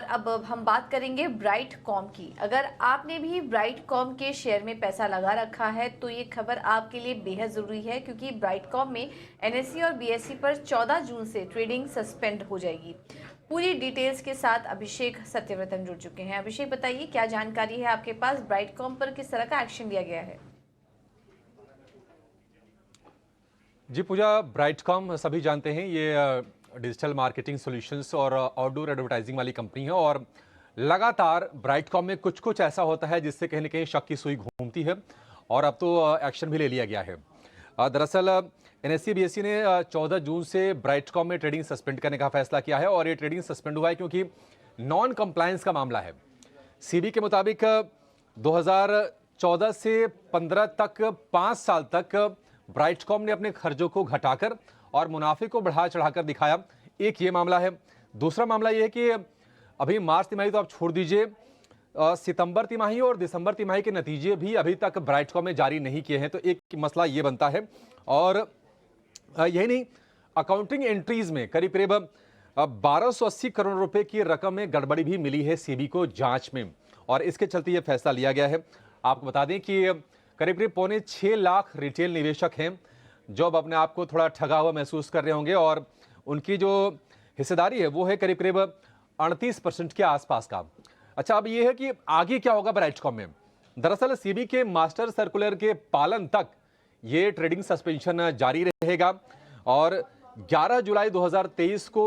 अब हम बात करेंगे ब्राइटकॉम की। अगर आपने भी ब्राइटकॉम के शेयर में पैसा लगा रखा है तो ये खबर आपके लिए बेहद ज़रूरी है, क्योंकि ब्राइटकॉम में एनएसई और बीएसई पर 14 जून से ट्रेडिंग सस्पेंड हो जाएगी। पूरी डिटेल्स के साथ अभिषेक सत्यव्रतन जुड़ चुके हैं। अभिषेक, बताइए क्या जानकारी है आपके पास, ब्राइटकॉम पर किस तरह का एक्शन लिया गया है? जी पूजा, ब्राइटकॉम सभी जानते हैं ये डिजिटल मार्केटिंग सॉल्यूशंस और आउटडोर एडवर्टाइजिंग वाली कंपनी है। और लगातार ब्राइटकॉम में कुछ कुछ ऐसा होता है जिससे कहीं ना कहीं शक की सुई घूमती है, और अब तो एक्शन भी ले लिया गया है। दरअसल एनएसई बीएसई ने 14 जून से ब्राइटकॉम में ट्रेडिंग सस्पेंड करने का फैसला किया है, और ये ट्रेडिंग सस्पेंड हुआ है क्योंकि नॉन कंप्लायंस का मामला है। सीबी के मुताबिक 2014 से 15 तक 5 साल तक ब्राइटकॉम ने अपने खर्चों को घटाकर और मुनाफे को बढ़ा चढ़ाकर दिखाया। एक ये मामला है। दूसरा मामला ये है कि अभी मार्च तिमाही तो आप छोड़ दीजिए, सितंबर तिमाही और दिसंबर तिमाही के नतीजे भी अभी तक ब्राइटकॉम में जारी नहीं किए हैं। तो एक मसला ये बनता है। और यही नहीं, अकाउंटिंग एंट्रीज में करीब करीब 1280 करोड़ रुपए की रकम में गड़बड़ी भी मिली है सीबी को जांच में, और इसके चलते यह फैसला लिया गया है। आपको बता दें कि करीब करीब 6.25 लाख रिटेल निवेशक हैं जो अब अपने आप को थोड़ा ठगा हुआ महसूस कर रहे होंगे, और उनकी जो हिस्सेदारी है वो है करीब करीब 38% के आसपास का। अच्छा, अब ये है कि आगे क्या होगा ब्राइटकॉम में। दरअसल सीबी के मास्टर सर्कुलर के पालन तक ये ट्रेडिंग सस्पेंशन जारी रहेगा, और 11 जुलाई 2023 को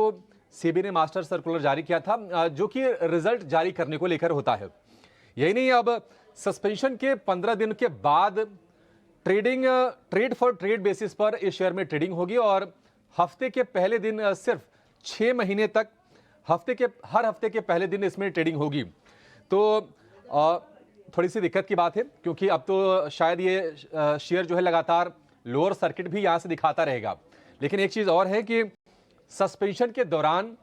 सीबी ने मास्टर सर्कुलर जारी किया था, जो कि रिजल्ट जारी करने को लेकर होता है। यही नहीं, अब सस्पेंशन के 15 दिन के बाद ट्रेड फॉर ट्रेड बेसिस पर इस शेयर में ट्रेडिंग होगी, और हफ्ते के पहले दिन सिर्फ 6 महीने तक हर हफ्ते के पहले दिन इसमें ट्रेडिंग होगी। तो थोड़ी सी दिक्कत की बात है, क्योंकि अब तो शायद ये शेयर जो है लगातार लोअर सर्किट भी यहां से दिखाता रहेगा। लेकिन एक चीज और है कि सस्पेंशन के दौरान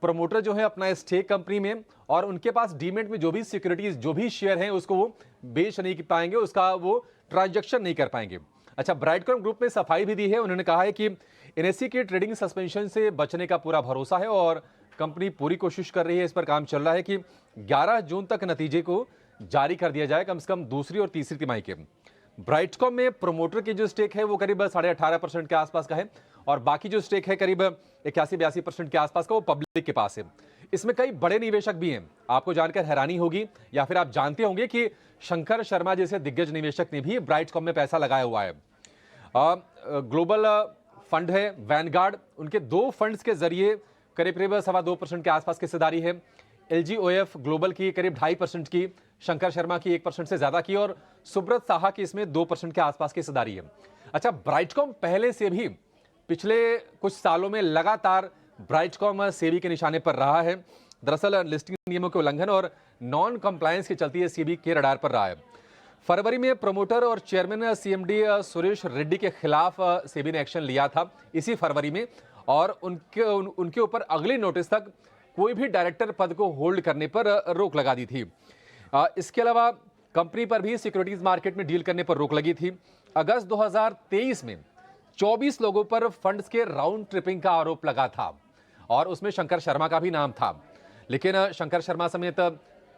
प्रमोटर जो है अपना स्टेक कंपनी में और उनके पास डीमेट में जो भी सिक्योरिटीज, जो भी शेयर हैं, उसको वो बेच नहीं पाएंगे, उसका वो ट्रांजैक्शन नहीं कर पाएंगे। अच्छा, ब्राइटकॉम ग्रुप ने सफाई भी दी है। उन्होंने कहा है कि एनएसई की ट्रेडिंग सस्पेंशन से बचने का पूरा भरोसा है, और कंपनी पूरी कोशिश कर रही है, इस पर काम चल रहा है कि 11 जून तक नतीजे को जारी कर दिया जाए, कम से कम दूसरी और तीसरी तिमाही के। ब्राइटकॉम में प्रोमोटर की जो स्टेक है वो करीब 18.5% के आसपास का है, और बाकी जो स्टेक है करीब 81-82% के आसपास का वो पब्लिक के पास है। इसमें कई बड़े निवेशक भी हैं। आपको जानकर हैरानी होगी, या फिर आप जानते होंगे कि शंकर शर्मा जैसे दिग्गज निवेशक ने भी ब्राइटकॉम में पैसा लगाया हुआ है। ग्लोबल फंड है वैनगार्ड, उनके 2 फंड्स के जरिए करीब करीब 2.25% के आसपास की हिस्सेदारी है। एलजीओएफ ग्लोबल की करीब 2.5% की, शंकर शर्मा की 1% से ज्यादा की, और सुब्रत साहा की इसमें 2% के आसपास की हिस्सेदारी है। अच्छा, ब्राइटकॉम पहले से भी पिछले कुछ सालों में लगातार ब्राइटकॉम सेबी के निशाने पर रहा है। दरअसल लिस्टिंग नियमों के उल्लंघन और नॉन कंप्लायंस के चलते सेबी के रडार पर रहा है। फरवरी में प्रमोटर और चेयरमैन सीएमडी सुरेश रेड्डी के खिलाफ सेबी ने एक्शन लिया था इसी फरवरी में, और उनके ऊपर अगले नोटिस तक कोई भी डायरेक्टर पद को होल्ड करने पर रोक लगा दी थी। इसके अलावा कंपनी पर भी सिक्योरिटीज मार्केट में डील करने पर रोक लगी थी। अगस्त 2023 में 24 लोगों पर फंड्स के राउंड ट्रिपिंग का आरोप लगा था, और उसमें शंकर शर्मा का भी नाम था। लेकिन शंकर शर्मा समेत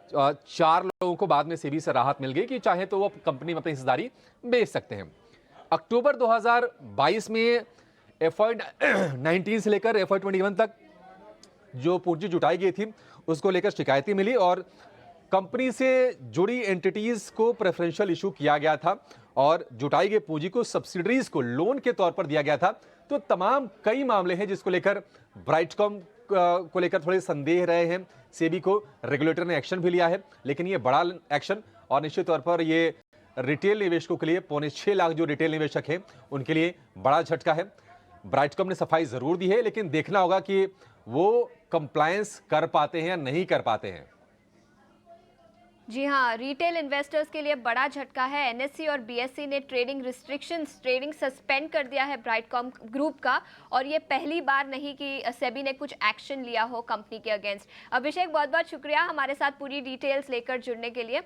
4 लोगों को बाद में सेबी से राहत मिल गई कि चाहे तो वो कंपनी में अपनी हिस्सेदारी बेच सकते हैं। अक्टूबर 2022 में FY19 से लेकर FY21 तक जो पूंजी जुटाई गई थी उसको लेकर शिकायतें मिली, और कंपनी से जुड़ी एंटिटीज को प्रेफरेंशियल इशू किया गया था, और जुटाई गई पूंजी को सब्सिडरीज को लोन के तौर पर दिया गया था। तो तमाम कई मामले हैं जिसको लेकर ब्राइटकॉम को लेकर थोड़े संदेह रहे हैं। सेबी को रेगुलेटर ने एक्शन भी लिया है, लेकिन ये बड़ा एक्शन, और निश्चित तौर पर ये रिटेल निवेशकों के लिए 6.25 लाख जो रिटेल निवेशक हैं उनके लिए बड़ा झटका है। ब्राइटकॉम ने सफाई जरूर दी है, लेकिन देखना होगा कि वो कंप्लायंस कर पाते हैं या नहीं कर पाते हैं। जी हाँ, रिटेल इन्वेस्टर्स के लिए बड़ा झटका है। एनएसई और बीएसई ने ट्रेडिंग सस्पेंड कर दिया है ब्राइटकॉम ग्रुप का, और ये पहली बार नहीं कि सेबी ने कुछ एक्शन लिया हो कंपनी के अगेंस्ट। अभिषेक, बहुत बहुत शुक्रिया हमारे साथ पूरी डिटेल्स लेकर जुड़ने के लिए।